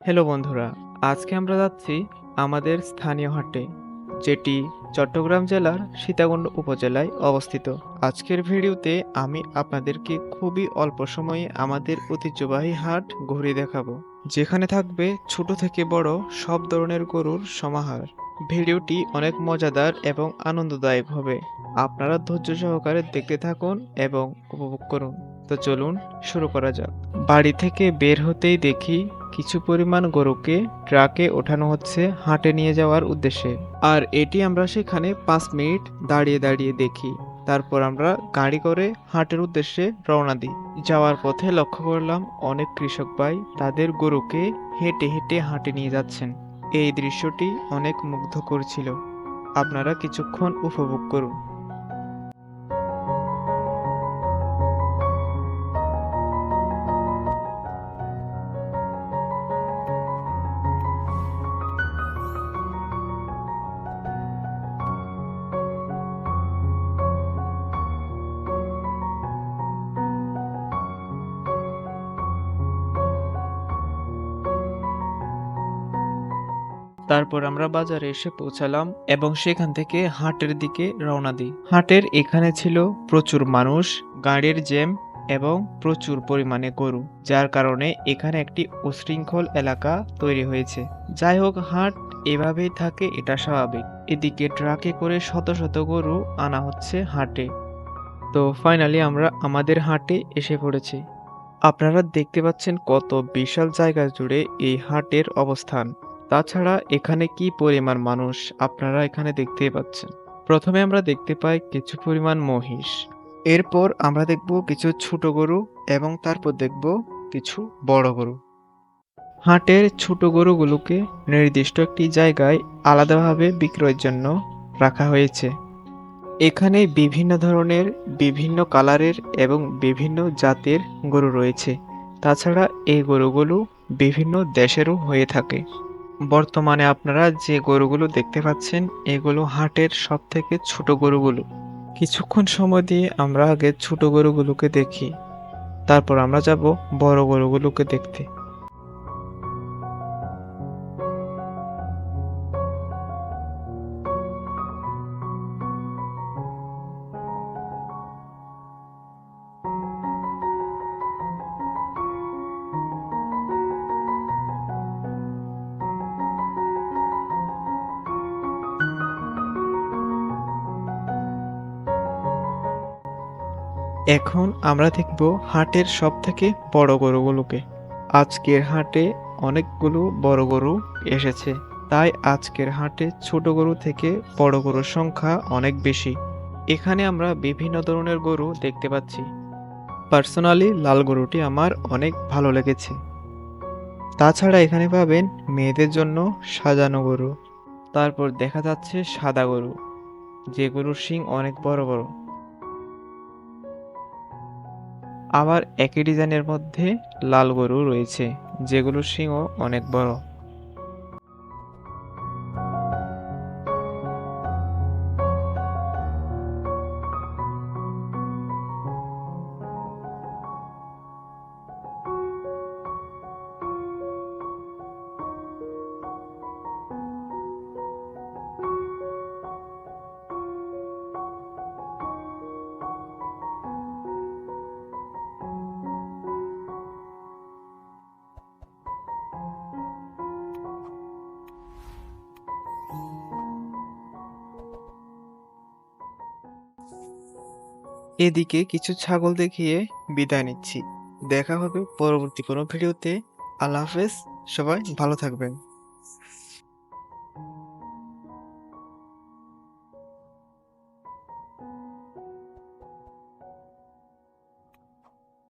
Hello বন্ধুরা, আজকে আমরা যাচ্ছি আমাদের স্থানীয় হাটে, যেটি চট্টগ্রাম জেলার সীতাকুণ্ড উপজেলায় অবস্থিত। আজকের ভিডিওতে আমি আপনাদেরকে খুবই অল্প সময়ে আমাদের ঐতিহ্যবাহী হাট ঘুরিয়ে দেখাবো, যেখানে থাকবে ছোট থেকে বড় সব ধরনের গরুর সমাহার। ভিডিওটি অনেক মজাদার এবং আনন্দদায়ক হবে। আপনারা ধৈর্য সহকারে দেখতে থাকুন এবং উপভোগ করুন। তো চলুন শুরু করা যাক। বাড়ি থেকে বের হতেই দেখি কিছু পরিমাণ গরুকে ট্রাকে ওঠানো হচ্ছে হাটে নিয়ে যাওয়ার উদ্দেশ্যে। আর এটি আমরা সেখানে 5 মিনিট দাঁড়িয়ে দাঁড়িয়ে দেখি। তারপর আমরা গাড়ি করে হাটের উদ্দেশ্যে রওনা দিই। যাওয়ার পথে লক্ষ্য করলাম অনেক কৃষক ভাই তাদের গরুকে হেঁটে হেঁটে হাটে নিয়ে যাচ্ছেন। এই দৃশ্যটি অনেক মুগ্ধকর ছিল। আপনারা কিছুক্ষণ উপভোগ করুন। তারপর আমরা বাজারে এসে পৌঁছালাম এবং সেখান থেকে হাটের দিকে রওনা দিই। হাটের এখানে ছিল প্রচুর মানুষ, গাড়ির জ্যাম এবং প্রচুর পরিমাণে গরু, যার কারণে এখানে একটি উশৃঙ্খল এলাকা তৈরি হয়েছে। যাই হোক, হাট এভাবেই থাকে, এটা স্বাভাবিক। এদিকে ট্রাকে করে শত শত গরু আনা হচ্ছে হাটে। তো ফাইনালি আমরা আমাদের হাটে এসে পড়েছি। আপনারা দেখতে পাচ্ছেন কত বিশাল জায়গা জুড়ে এই হাটের অবস্থান। তাছাড়া এখানে কি পরিমাণ মানুষ আপনারা এখানে দেখতেই পাচ্ছেন। প্রথমে আমরা দেখতে পাই কিছু পরিমাণ মহিষ। এরপর আমরা দেখব কিছু ছোট গরু এবং তারপর দেখব কিছু বড় গরু। হাটের ছোট গরুগুলোকে নির্দিষ্ট একটি জায়গায় আলাদাভাবে বিক্রয়ের জন্য রাখা হয়েছে। এখানে বিভিন্ন ধরনের, বিভিন্ন কালারের এবং বিভিন্ন জাতের গরু রয়েছে। তাছাড়া এই গরুগুলো বিভিন্ন দেশেরও হয়ে থাকে। বর্তমানে আপনারা যে গরুগুলো দেখতে পাচ্ছেন এগুলো হাটের সবথেকে ছোট গরুগুলো। কিছুক্ষণ সময় দিয়ে আমরা আগে ছোট গরুগুলোকে দেখি, তারপর আমরা যাব বড় গরুগুলোকে দেখতে। এখন আমরা দেখব হাটের সবথেকে বড় গরুগুলোকে। আজকের হাটে অনেকগুলো বড় গরু এসেছে, তাই আজকের হাটে ছোট গরু থেকে বড় গরুর সংখ্যা অনেক বেশি। এখানে আমরা বিভিন্ন ধরনের গরু দেখতে পাচ্ছি। পার্সোনালি লাল গরুটি আমার অনেক ভালো লেগেছে। তাছাড়া এখানে পাবেন মেয়েদের জন্য সাজানো গরু। তারপর দেখা যাচ্ছে সাদা গরু, যে গরুর শিং অনেক বড় বড়। আবার একই ডিজাইনের মধ্যে লাল গরু রয়েছে, যেগুলোর শিংও অনেক বড়। এদিকে কিছু ছাগল দেখিয়ে বিদায় নিচ্ছি। দেখা হবে পরবর্তী কোনো ভিডিওতে। আল্লাহ হাফেজ, সবাই ভালো থাকবেন।